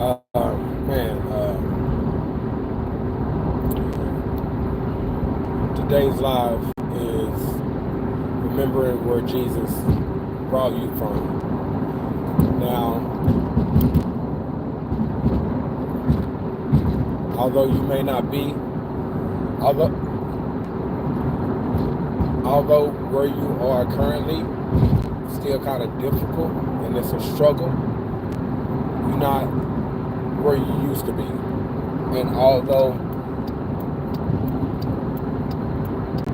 Man, today's live is remembering where Jesus brought you from. Now, although you may not be, although although where you are currently still kind of difficult and it's a struggle, you're not where you used to be. And although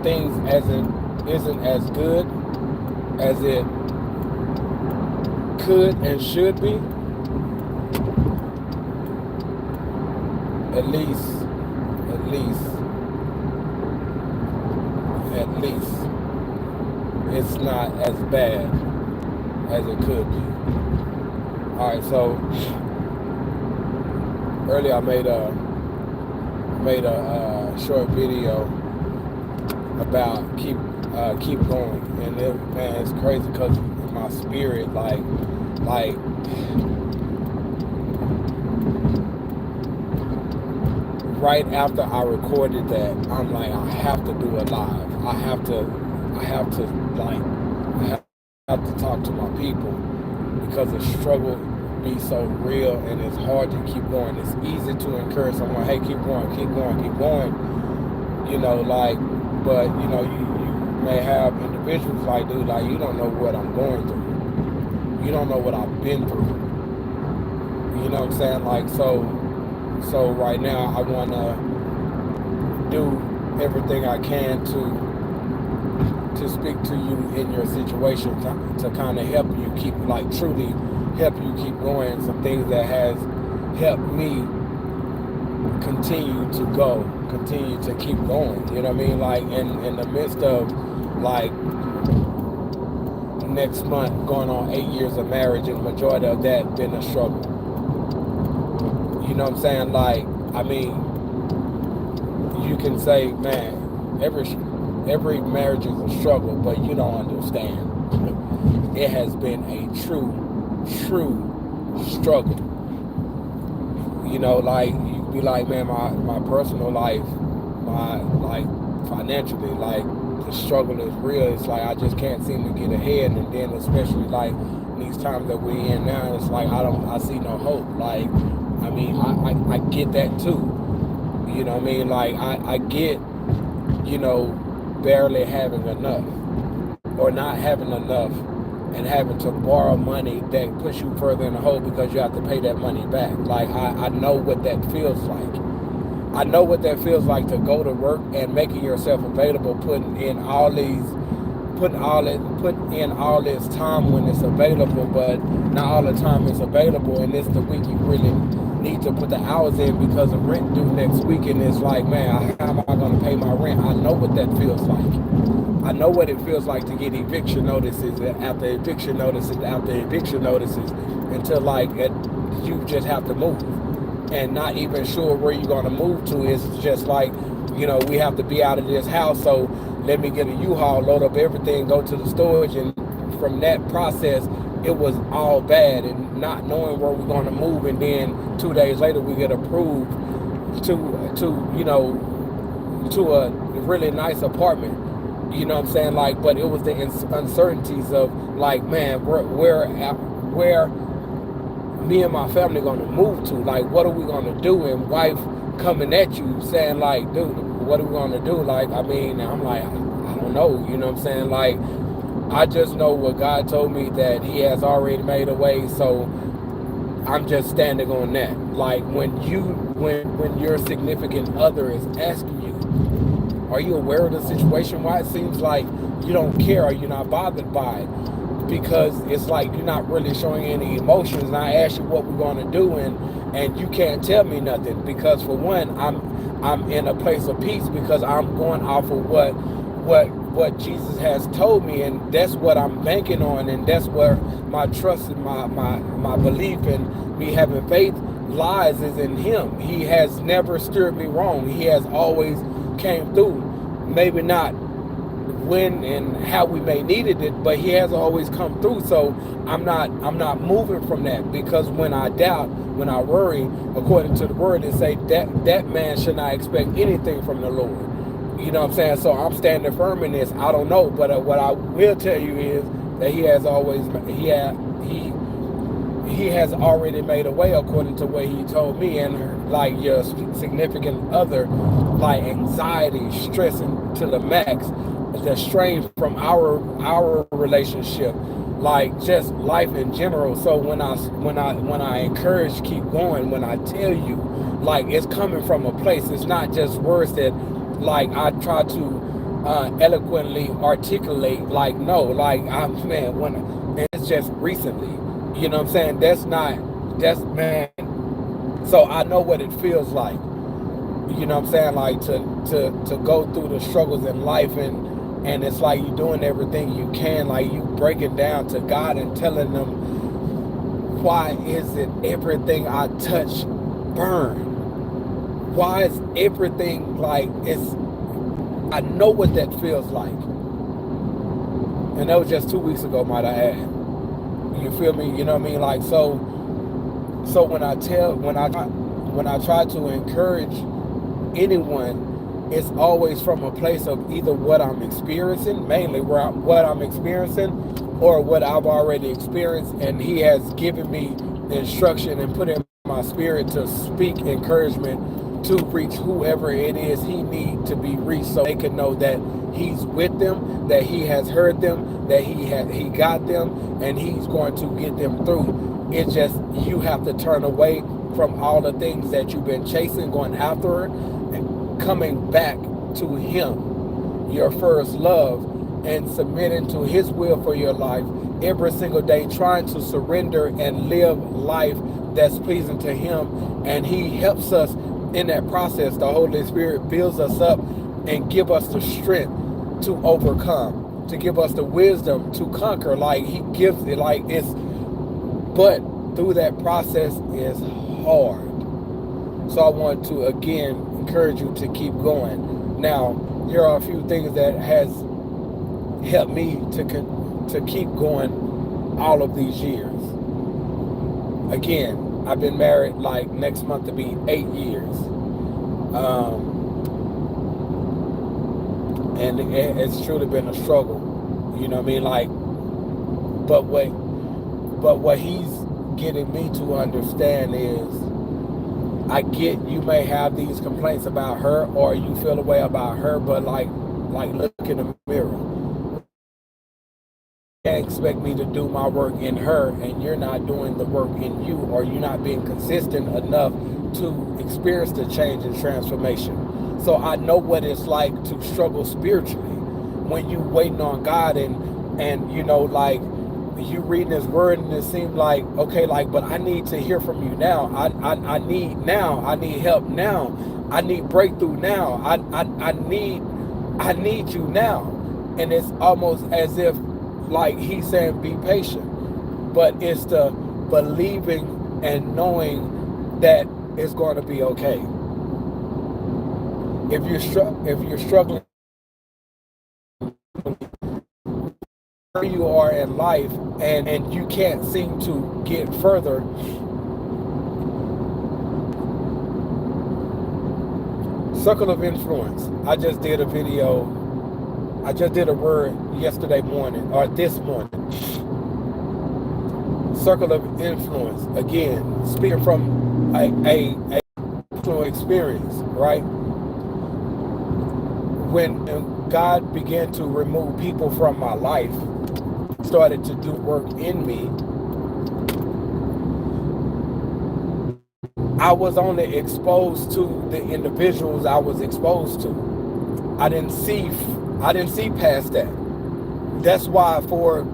things isn't as good as it could and should be, at least, at least, at least, it's not as bad as it could be. All right, so earlier I made a short video about keep going, and man, it's crazy because in my spirit, like right after I recorded that, I'm like, I have to do it live. I have to like, I have to talk to my people because the struggle be so real and it's hard to keep going. It's easy to encourage someone, hey, keep going, keep going, keep going. But you may have individuals like, dude, like you don't know what I'm going through. You don't know what I've been through. You know what I'm saying? Like so right now I wanna do everything I can to speak to you in your situation to kind of help you keep, like truly help you keep going. Some things that has helped me continue to go, continue to keep going. You know what I mean? Like in the midst of like next month going on 8 years of marriage, and the majority of that been a struggle. You know what I'm saying? Like, I mean, you can say, man, every marriage is a struggle, but you don't understand. It has been a true struggle. You know, like you be like, man, my personal life, my like financially, like the struggle is real. It's like I just can't seem to get ahead, and then especially like these times that we're in now, it's like I see no hope. Like, I mean, I get that too. You know what I mean? Like I get, barely having enough or not having enough and having to borrow money that puts you further in the hole because you have to pay that money back. Like I know what that feels like. I know what that feels like to go to work and making yourself available, putting in all this time when it's available, but not all the time is available, and it's the week you really need to put the hours in because of rent due next week, and it's like, man, how am I going to pay my rent? I know what that feels like. I know what it feels like to get eviction notices after eviction notices after eviction notices until you just have to move and not even sure where you're going to move to. It's just like, we have to be out of this house, so let me get a U-Haul, load up everything, go to the storage, and from that process, it was all bad, and not knowing where we're going to move, and then 2 days later we get approved to a really nice apartment. You know what I'm saying? Like, but it was the uncertainties of like, man, where me and my family gonna move to? Like, what are we gonna do? And wife coming at you saying like, dude, what are we gonna do? Like, I mean, I'm like, I don't know. You know what I'm saying? Like, I just know what God told me, that He has already made a way. So I'm just standing on that. Like, when your significant other is asking you, are you aware of the situation? Why it seems like you don't care or you're not bothered by it? Because it's like you're not really showing any emotions. And I ask you what we're going to do, and you can't tell me nothing. Because for one, I'm in a place of peace because I'm going off of what Jesus has told me, and that's what I'm banking on, and that's where my trust and my belief and me having faith lies, is in Him. He has never steered me wrong. He has always came through. Maybe not when and how we may needed it, but he has always come through. So I'm not moving from that, because when I doubt, when I worry, according to the word, it say that man should not expect anything from the Lord. You know what I'm saying? So I'm standing firm in this. I don't know, but what I will tell you is that he has always he has already made a way, according to what he told me. And like your significant other, like anxiety, stressing to the max, the strain from our relationship, like just life in general. So when I encourage, keep going, when I tell you, like, it's coming from a place. It's not just words that like I try to eloquently articulate. Like, no, like and it's just recently. You know what I'm saying? That's man. So I know what it feels like. You know what I'm saying? Like to go through the struggles in life, and it's like you doing everything you can, like you breaking down to God and telling them, why is it everything I touch burn? Why is everything like it's? I know what that feels like, and that was just 2 weeks ago, might I add. You feel me? You know what I mean? Like, so when I try to encourage anyone, it's always from a place of either what I'm experiencing, mainly what I'm experiencing, or what I've already experienced, and he has given me the instruction and put in my spirit to speak encouragement to reach whoever it is he needs to be reached, so they can know that he's with them, that he has heard them, that he got them, and he's going to get them through. It's just you have to turn away from all the things that you've been chasing, going after, and coming back to him, your first love, and submitting to his will for your life every single day, trying to surrender and live life that's pleasing to him. And he helps us in that process. The Holy Spirit builds us up and give us the strength to overcome, to give us the wisdom to conquer. Like, he gives it, like, it's, but through that process is hard. So I want to again encourage you to keep going. Now, here are a few things that has helped me to keep going all of these years. Again, I've been married, like, next month to be 8 years. And it's truly been a struggle. You know what I mean? Like, but what he's getting me to understand is, I get you may have these complaints about her, or you feel a way about her, but like look in the mirror. You can't expect me to do my work in her, and you're not doing the work in you, or you're not being consistent enough to experience the change and transformation. So I know what it's like to struggle spiritually when you waiting on God, and you know, like, you reading his word, and it seems like, okay, like, but I need to hear from you now. I need help now. I need breakthrough now. I need you now. And it's almost as if, like, he's saying, be patient. But it's the believing and knowing that it's going to be okay. If you're struggling where you are in life, and you can't seem to get further, circle of influence. I just did a word yesterday morning, or this morning. Circle of influence. Again, speaking from a personal experience, right? When God began to remove people from my life, started to do work in me, I was only exposed to the individuals I was exposed to. I didn't see past that. That's why for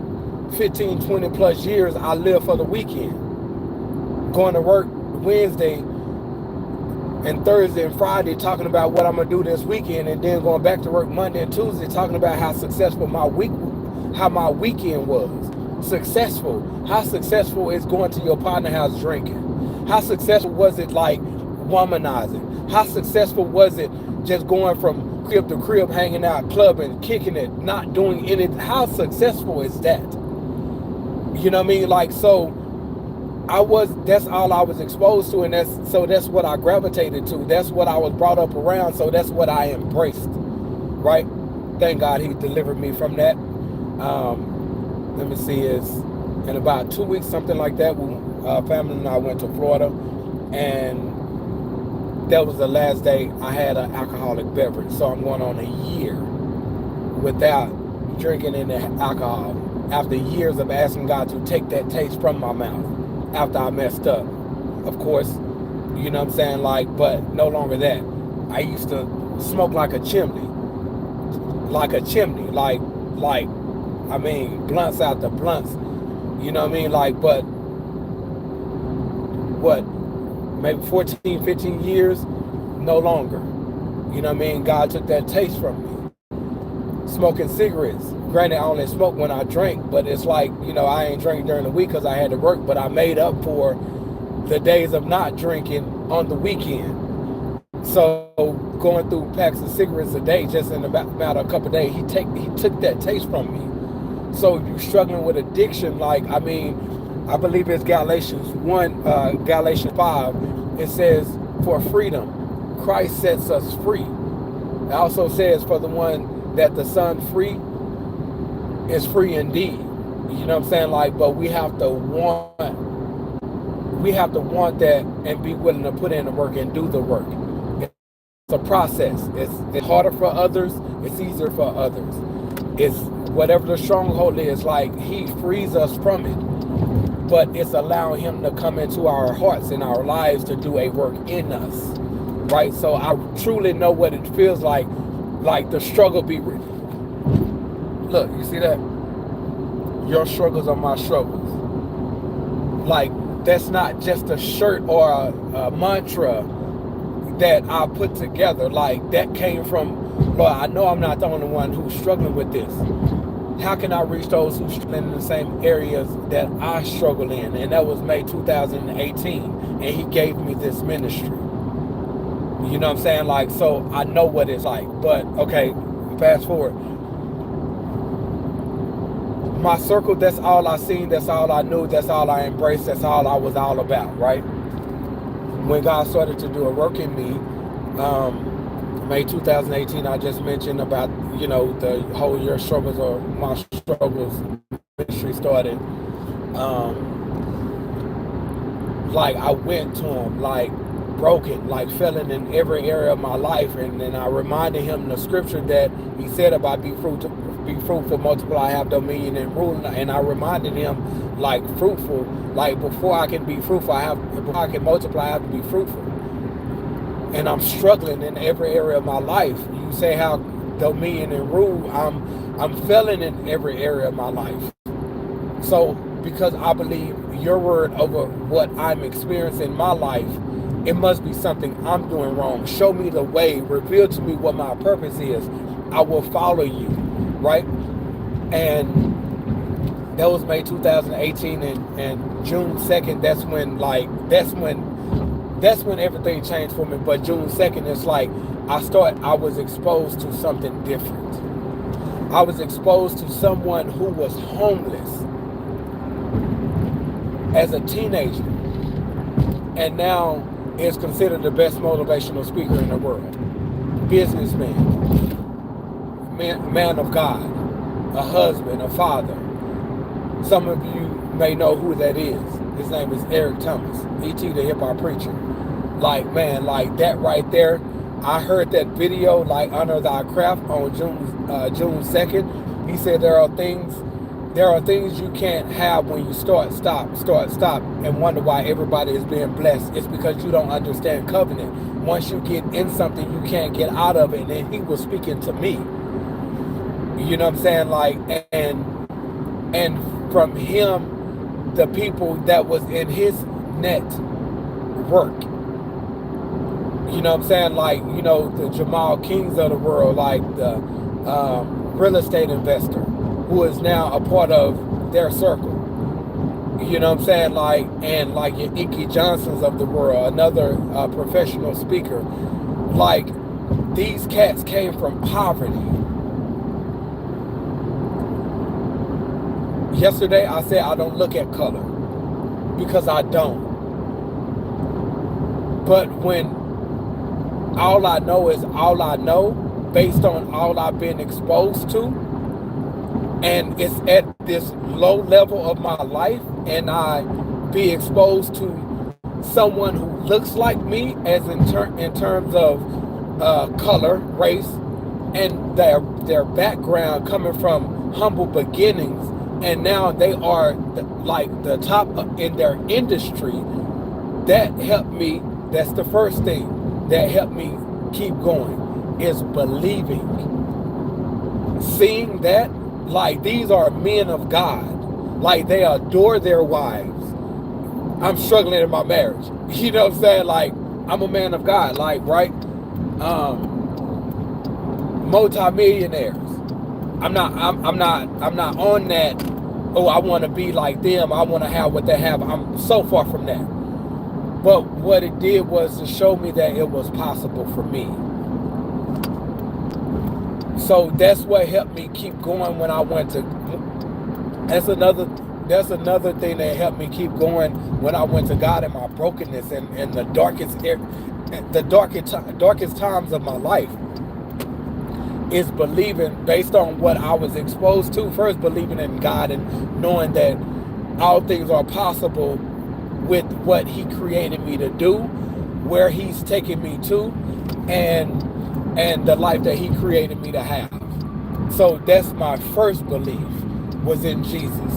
15, 20 plus years, I lived for the weekend. Going to work Wednesday and Thursday and Friday talking about what I'm going to do this weekend, and then going back to work Monday and Tuesday talking about how successful my weekend was. Successful. How successful is going to your partner's house drinking? How successful was it, like, womanizing? How successful was it just going from crib to crib, hanging out, clubbing, kicking it, not doing anything. How successful is that? You know what I mean? Like, so that's all I was exposed to, and that's what I gravitated to. That's what I was brought up around, so that's what I embraced, right? Thank God he delivered me from that. Let me see, is in about 2 weeks, something like that, family and I went to Florida, and that was the last day I had an alcoholic beverage. So I'm going on a year without drinking any alcohol, after years of asking God to take that taste from my mouth after I messed up. Of course, you know what I'm saying, like, but no longer that. I used to smoke like a chimney, like, I mean, blunts out the blunts, you know what I mean, like, but what, maybe 14, 15 years, no longer. You know what I mean? God took that taste from me. Smoking cigarettes. Granted, I only smoke when I drink, but it's like, you know, I ain't drinking during the week because I had to work, but I made up for the days of not drinking on the weekend. So going through packs of cigarettes a day just in about a couple of days, he took that taste from me. So if you're struggling with addiction, like, I mean, I believe it's Galatians 5, it says, for freedom, Christ sets us free. It also says, for the one that the Son free is free indeed. You know what I'm saying? Like, but we have to want that and be willing to put in the work and do the work. It's a process. It's harder for others, it's easier for others. It's whatever the stronghold is, like, he frees us from it. But it's allowing him to come into our hearts and our lives to do a work in us, right? So I truly know what it feels like the struggle be real. Look, you see that? Your struggles are my struggles. Like, that's not just a shirt or a mantra that I put together. Like, that came from, Lord, I know I'm not the only one who's struggling with this. How can I reach those who struggle in the same areas that I struggle in? And that was May 2018. And he gave me this ministry. You know what I'm saying? Like, so I know what it's like. But, okay, fast forward. My circle, that's all I seen. That's all I knew. That's all I embraced. That's all I was all about, right? When God started to do a work in me, May 2018, I just mentioned about, you know, the whole year struggles, or my struggles ministry started. Like, I went to him, like, broken, like, failing in every area of my life. And then I reminded him the scripture that he said about be fruitful, multiply, have dominion and rule. And I reminded him, like, fruitful, like, before I can be fruitful, before I can multiply, I have to be fruitful. And I'm struggling in every area of my life. You say how dominion and rule, I'm failing in every area of my life. So because I believe your word over what I'm experiencing in my life, it must be something I'm doing wrong. Show me the way, reveal to me what my purpose is. I will follow you, right? And that was May 2018, and June 2nd, that's when everything changed for me. But June 2nd, it's like I was exposed to something different. I was exposed to someone who was homeless as a teenager, and now is considered the best motivational speaker in the world. Businessman, man of God, a husband, a father. Some of you may know who that is. His name is Eric Thomas, E.T. the hip hop preacher. Like, man, like that right there. I heard that video, like, Honor Thy Craft, on June 2nd. He said there are things you can't have when you stop, and wonder why everybody is being blessed. It's because you don't understand covenant. Once you get in something, you can't get out of it. And he was speaking to me. You know what I'm saying? Like, and from him, the people that was in his network, you know what I'm saying? Like, you know, the Jamal Kings of the world, like the real estate investor, who is now a part of their circle. You know what I'm saying? Like, and like your Ike Johnsons of the world, another professional speaker. Like, these cats came from poverty. Yesterday I said I don't look at color because I don't. But when all I know is all I know based on all I've been exposed to, and it's at this low level of my life, and I be exposed to someone who looks like me as in terms of color, race, and their background coming from humble beginnings, and now they are like the top in their industry. That helped me. That's the first thing that helped me keep going, is believing. Seeing that, like, these are men of God. Like, they adore their wives. I'm struggling in my marriage. You know what I'm saying? Like, I'm a man of God, like, right? Multi-millionaires. I'm not on that, oh, I want to be like them, I want to have what they have. I'm so far from that. But what it did was to show me that it was possible for me. So that's what helped me keep going when I went to, that's another thing that helped me keep going when I went to God in my brokenness and the darkest times of my life, is believing based on what I was exposed to. First, believing in God and knowing that all things are possible with what He created me to do, where He's taken me to, and the life that He created me to have. So that's my first belief, was in Jesus,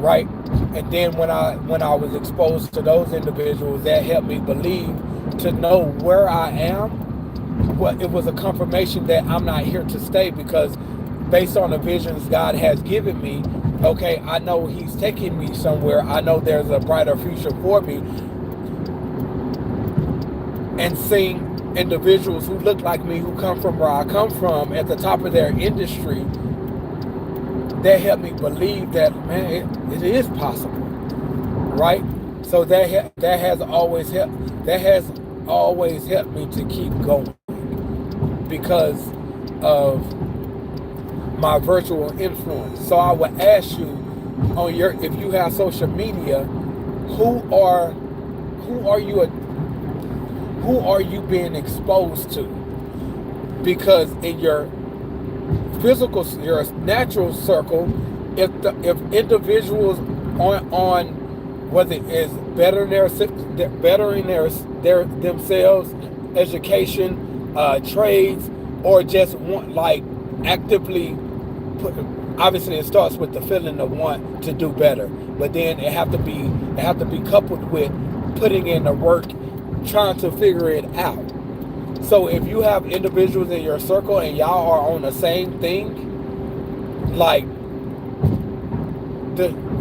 right? And then when I was exposed to those individuals, that helped me believe, to know where I am. Well, it was a confirmation that I'm not here to stay, because based on the visions God has given me, okay, I know He's taking me somewhere. I know there's a brighter future for me. And seeing individuals who look like me, who come from where I come from, at the top of their industry, that helped me believe that, man, it is possible, right? So that has always helped me to keep going, because of my virtual influence. So I would ask you, on if you have social media, who are you being exposed to? Because in your physical, your natural circle, if individuals on whether it's bettering themselves, education, trades, or just want, like, actively obviously it starts with the feeling of want to do better, but then it have to be coupled with putting in the work, trying to figure it out. So if you have individuals in your circle and y'all are on the same thing, like,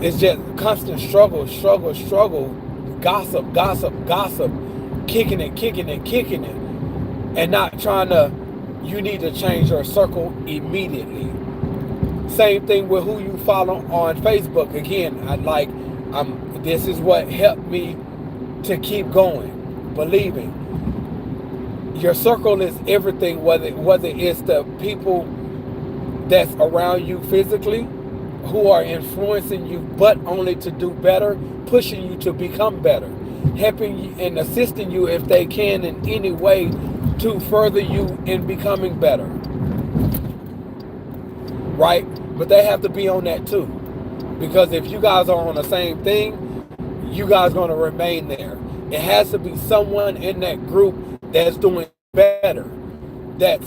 it's just constant struggle, gossip, kicking it, and not trying to, you need to change your circle immediately. Same thing with who you follow on Facebook. Again, this is what helped me to keep going, believing. Your circle is everything, whether it's the people that's around you physically, who are influencing you, but only to do better, pushing you to become better, helping you and assisting you if they can in any way to further you in becoming better, right? But they have to be on that too, because if you guys are on the same thing, you guys are going to remain there. It has to be someone in that group that's doing better, that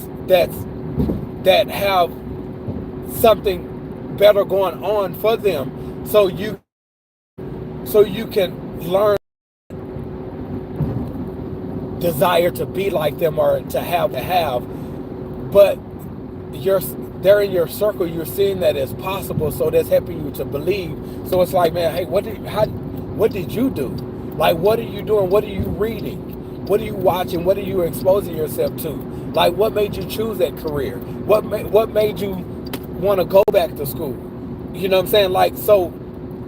have something better going on for them, so you can learn, desire to be like them or to have. But they're in your circle, you're seeing that it's possible, so that's helping you to believe. So it's like, man, hey, what did you do? Like, what are you doing? What are you reading? What are you watching? What are you exposing yourself to? Like, what made you choose that career? What made you want to go back to school? You know what I'm saying? Like, so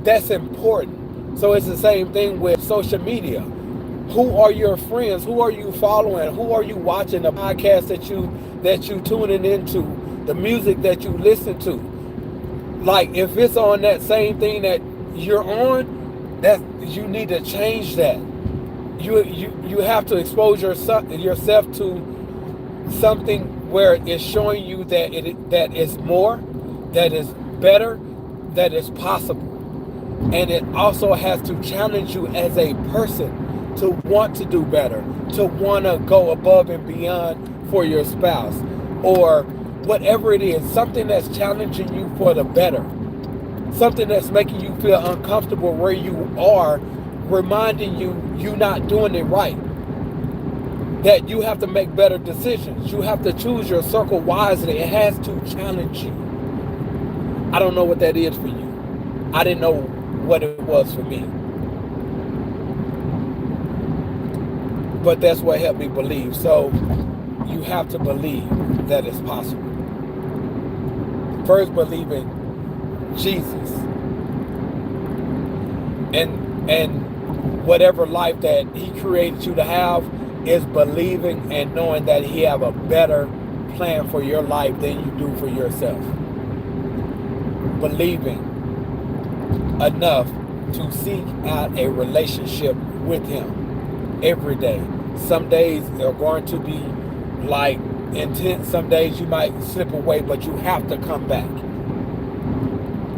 that's important. So it's the same thing with social media. Who are your friends? Who are you following? Who are you watching? The podcast that you tuning into, the music that you listen to. Like if it's on that same thing that you're on, that you need to change that. You have to expose yourself to something where it's showing you that is more, that is better, that is possible. And it also has to challenge you as a person to want to do better, to want to go above and beyond for your spouse, or whatever it is, something that's challenging you for the better, something that's making you feel uncomfortable where you are, reminding you you're not doing it right, that you have to make better decisions. You have to choose your circle wisely. It has to challenge you. I don't know what that is for you. I didn't know what it was for me. But that's what helped me believe. So you have to believe that it's possible. First, believe in Jesus. And whatever life that he created you to have is believing and knowing that he have a better plan for your life than you do for yourself. Believing enough to seek out a relationship with him every day. Some days are going to be like intense. Some days you might slip away, but you have to come back.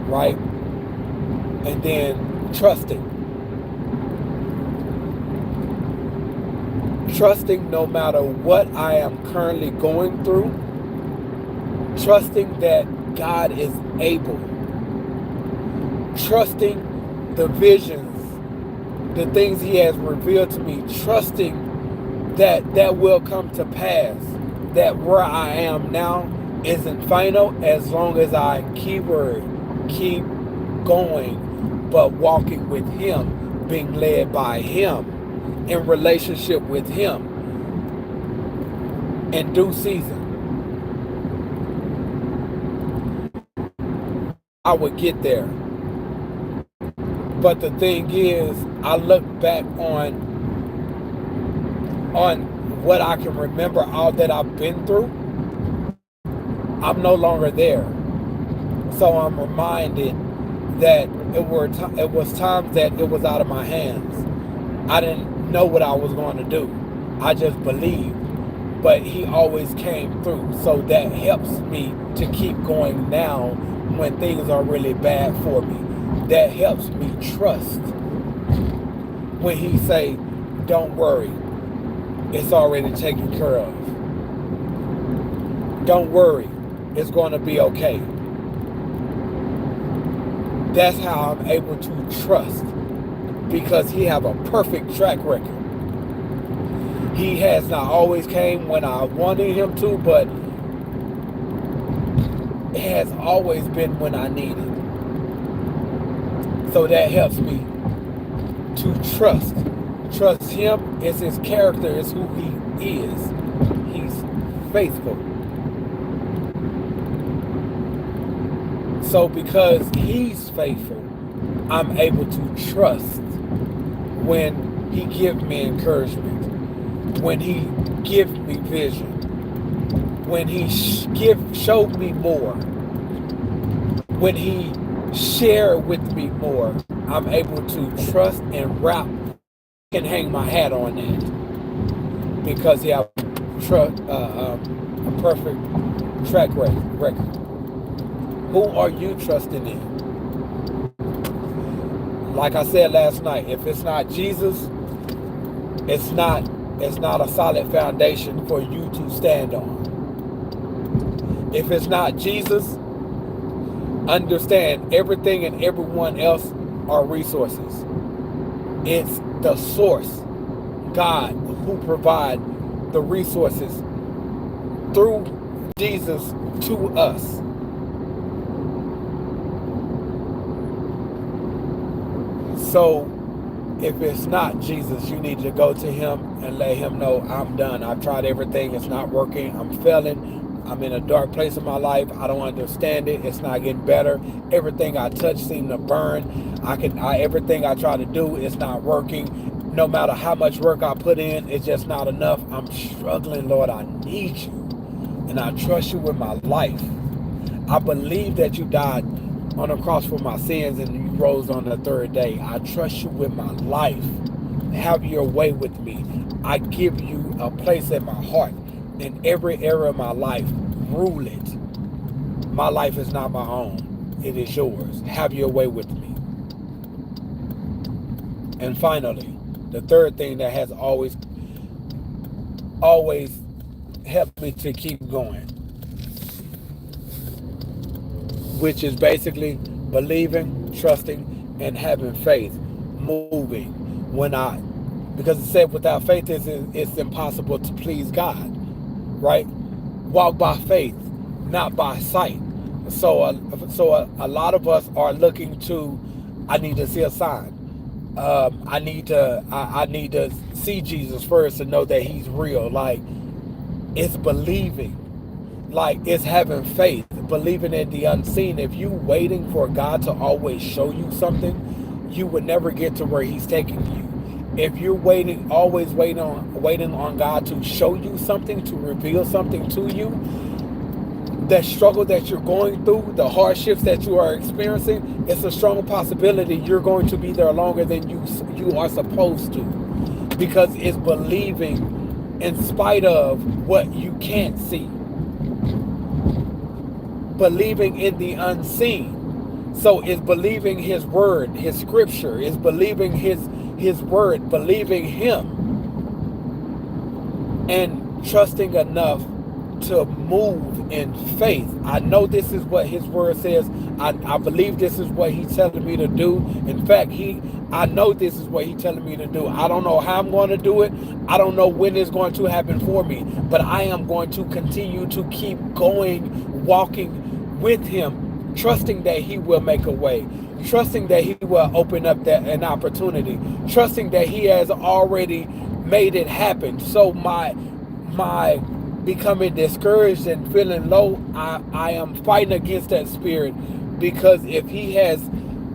Right? And then trusting. Trusting no matter what I am currently going through. Trusting that God is able. Trusting the visions, the things he has revealed to me. Trusting that will come to pass. That where I am now isn't final as long as I keep going, but walking with him, being led by him, in relationship with him, in due season. I would get there. But the thing is, I look back on what I can remember, all that I've been through. I'm no longer there. So I'm reminded that it was times that it was out of my hands. I didn't know what I was going to do. I just believed. But he always came through. So that helps me to keep going now when things are really bad for me. That helps me trust when he say, don't worry, it's already taken care of. Don't worry, it's going to be okay. That's how I'm able to trust, because he have a perfect track record. He has not always came when I wanted him to, but it has always been when I needed. So that helps me to trust. Trust him. It's his character. It's who he is. He's faithful. So because he's faithful, I'm able to trust when he gives me encouragement, when he gives me vision, when he showed me more, when he shared with me more. I'm able to trust and wrap and hang my hat on that, because he has a perfect track record. Who are you trusting in? Like I said last night, if it's not Jesus, it's not a solid foundation for you to stand on. If it's not Jesus, understand everything and everyone else are resources. It's the source, God, who provide the resources through Jesus to us. So if it's not Jesus, you need to go to him and let him know, I'm done. I've tried everything. It's not working. I'm failing. I'm in a dark place in my life. I don't understand it. It's not getting better. Everything I touch seems to burn. Everything I try to do is not working. No matter how much work I put in, it's just not enough. I'm struggling, Lord. I need you. And I trust you with my life. I believe that you died on the cross for my sins and you rose on the third day. I trust you with my life. Have your way with me. I give you a place in my heart. In every area of my life, rule it. My life is not my own. It is yours. Have your way with me. And finally, the third thing that has always helped me to keep going, which is basically believing, trusting, and having faith, moving. Because it said without faith it's impossible to please God, right? Walk by faith, not by sight. So a lot of us are looking to, I need to see a sign. I need to see Jesus first to know that he's real. Like, it's believing. Like, it's having faith, believing in the unseen. If you waiting for God to always show you something, you would never get to where he's taking you. If you're always waiting on God to show you something, to reveal something to you, the struggle that you're going through, the hardships that you are experiencing, it's a strong possibility you're going to be there longer than you are supposed to, because it's believing in spite of what you can't see, believing in the unseen. So it's believing his word, his scripture, it's believing his word, believing him, and trusting enough to move in faith. I know this is what his word says. I believe this is what he's telling me to do. In fact, I know this is what he's telling me to do. I don't know how I'm going to do it. I don't know when it's going to happen for me, but I am going to continue to keep going, walking with him, trusting that he will make a way, trusting that he will open up an opportunity, trusting that he has already made it happen. So my becoming discouraged and feeling low, I am fighting against that spirit, because if he has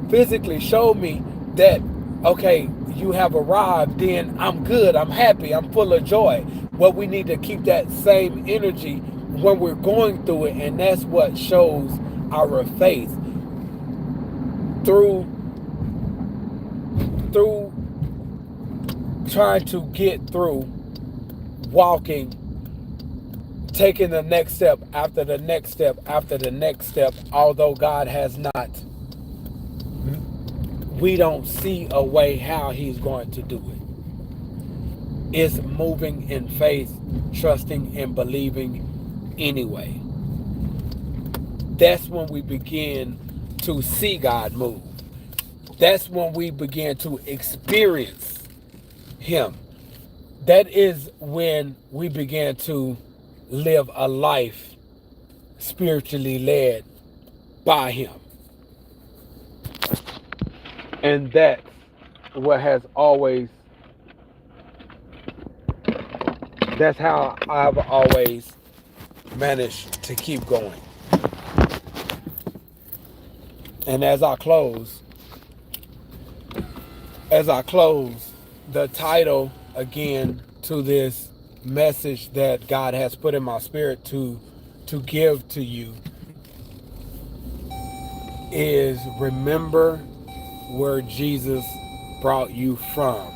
physically showed me that, okay, you have arrived, then I'm good, I'm happy, I'm full of joy. Well, we need to keep that same energy when we're going through it, and that's what shows our faith. Through trying to get through, walking, taking the next step after the next step after the next step, although God has not, we don't see a way how he's going to do it. It's moving in faith, trusting and believing anyway. That's when we begin to see God move. That's when we begin to experience him. That is when we begin to live a life spiritually led by him. And that's what has always, that's how I've always managed to keep going. And as I close, the title again to this message that God has put in my spirit to give to you is, remember where Jesus brought you from.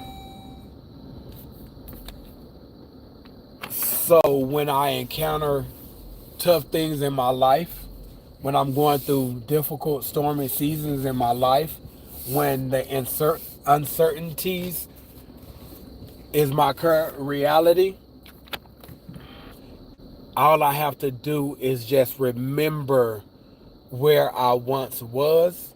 So when I encounter tough things in my life, when I'm going through difficult, stormy seasons in my life, when the uncertainties is my current reality, all I have to do is just remember where I once was.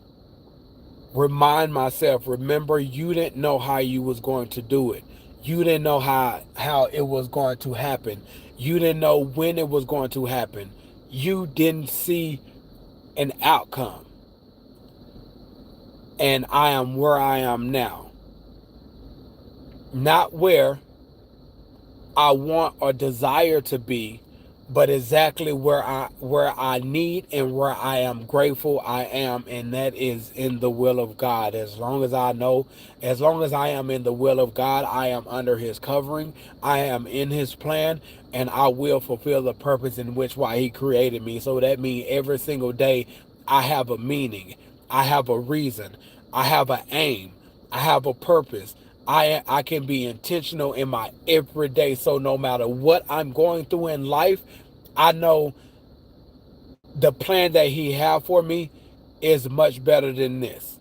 Remind myself, remember, you didn't know how you was going to do it. You didn't know how it was going to happen. You didn't know when it was going to happen. You didn't see an outcome. And I am where I am now. Not where I want or desire to be, but exactly where I need and where I am grateful I am, and that is in the will of God. As long as I know, as long as I am in the will of God, I am under his covering, I am in his plan, and I will fulfill the purpose in which why he created me. So that means every single day I have a meaning, I have a reason, I have an aim, I have a purpose. I can be intentional in my everyday. So no matter what I'm going through in life, I know the plan that he have for me is much better than this.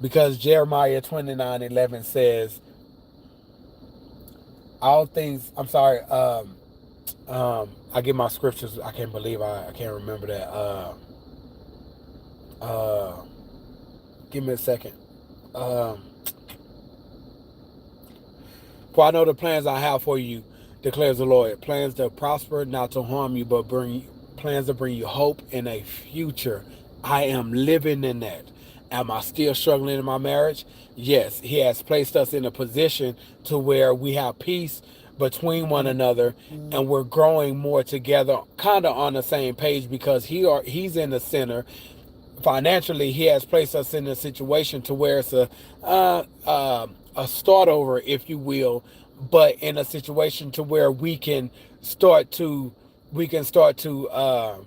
Because Jeremiah 29:11 says, all things, I'm sorry, I get my scriptures, I can't believe I can't remember that. Uh, Give me a second. Um, For I know the plans I have for you, declares the Lord. Plans to prosper, not to harm you, but plans to bring you hope in a future. I am living in that. Am I still struggling in my marriage? Yes, he has placed us in a position to where we have peace between one another, and we're growing more together, kind of on the same page, because he's in the center. Financially, he has placed us in a situation to where it's a start over, if you will, but in a situation to where start to we can start to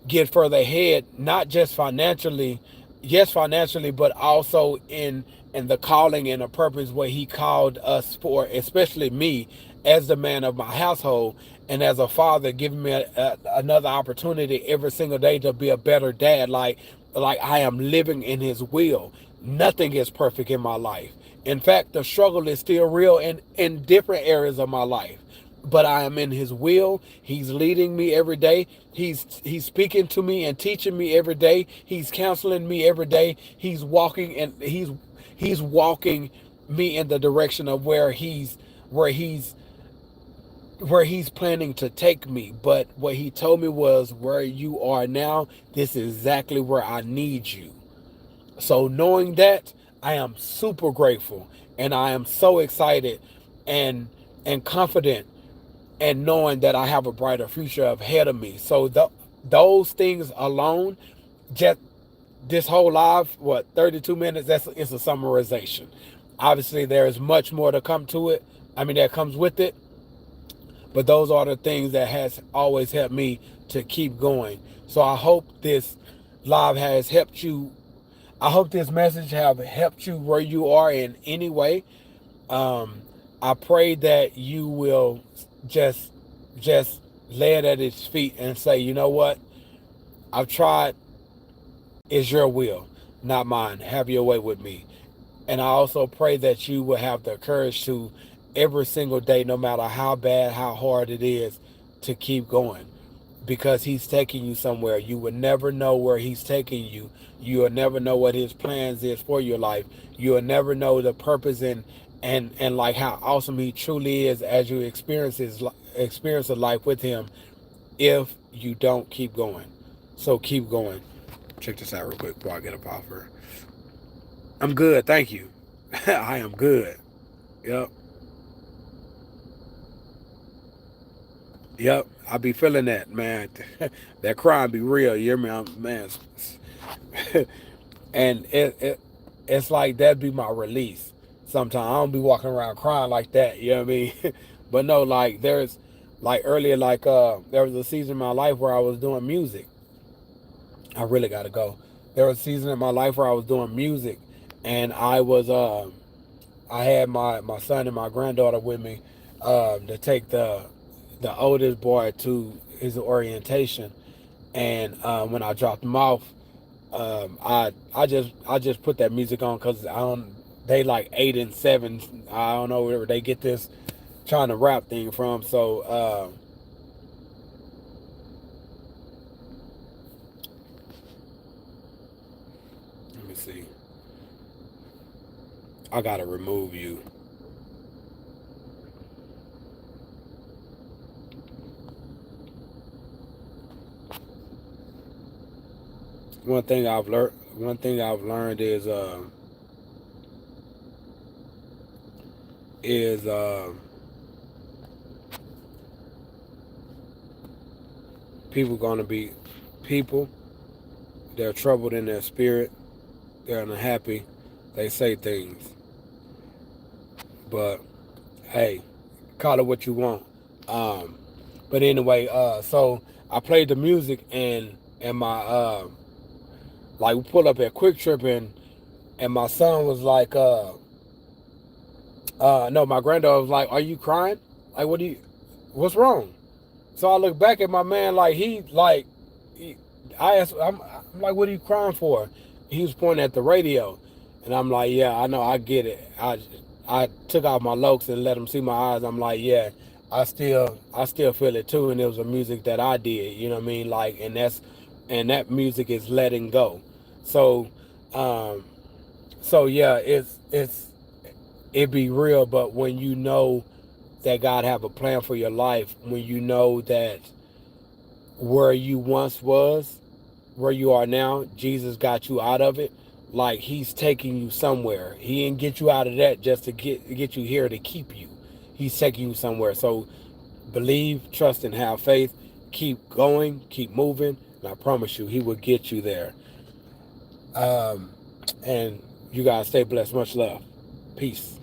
get further ahead, not just financially, yes, financially, but also in the calling and the purpose what he called us for, especially me as the man of my household and as a father, giving me another opportunity every single day to be a better dad. Like I am living in his will. Nothing is perfect in my life. In fact, the struggle is still real in different areas of my life, but I am in his will. He's leading me every day. He's speaking to me and teaching me every day. He's counseling me every day. He's walking me in the direction of where he's where he's planning to take me. But what he told me was, where you are now, this is exactly where I need you. So knowing that, I am super grateful, and I am so excited and confident, and knowing that I have a brighter future ahead of me. So those things alone, just this whole live, 32 minutes, that's it's a summarization. Obviously, there is much more to come to it. I mean, that comes with it, but those are the things that has always helped me to keep going. So I hope this live has helped you. I hope this message have helped you where you are in any way. Um, I pray that you will just just lay it at his feet and say, you know what? I've tried. It's your will, not mine. Have your way with me. And I also pray that you will have the courage to, every single day, no matter how bad, how hard it is, to keep going, because he's taking you somewhere. You will never know where he's taking you. You will never know what his plans is for your life. You will never know the purpose and like how awesome he truly is as you experience a life with him, if you don't keep going. So keep going. Check this out real quick before I get up off her. I'm good, thank you. I am good. Yep. Yep. I be feeling that, man. That crime be real. You hear me? Man. And it's like that be my release. Sometimes I don't be walking around crying like that. You know what I mean? But no, like there's like earlier, like there was a season in my life where I was doing music. I really gotta go. There was a season in my life where I was doing music, and I had my son and my granddaughter with me to take the oldest boy to his orientation. And when I dropped him off, I just put that music on because I don't. They like 8 and 7. I don't know where they get this trying to rap thing from. So let me see. I gotta remove you. One thing I've learned is People going to be people. They're troubled in their spirit. They're unhappy. They say things. But hey, call it what you want. But anyway, so I played the music and my like we pulled up at Quick Trip and my son was like no, my granddaughter was like, "Are you crying? Like, what's wrong?" So I look back at my man like I asked, I'm like, "What are you crying for?" He was pointing at the radio, and I'm like, "Yeah, I know, I get it." I took out my lokes and let him see my eyes. I'm like, "Yeah, I still feel it too." And it was a music that I did, you know what I mean? Like, and that music is letting go. So, um, so yeah, it be real. But when you know that God have a plan for your life, when you know that where you once was, where you are now, Jesus got you out of it. Like he's taking you somewhere. He didn't get you out of that just to get you here to keep you. He's taking you somewhere. So believe, trust, and have faith. Keep going, keep moving, and I promise you, he will get you there. And you guys stay blessed. Much love. Peace.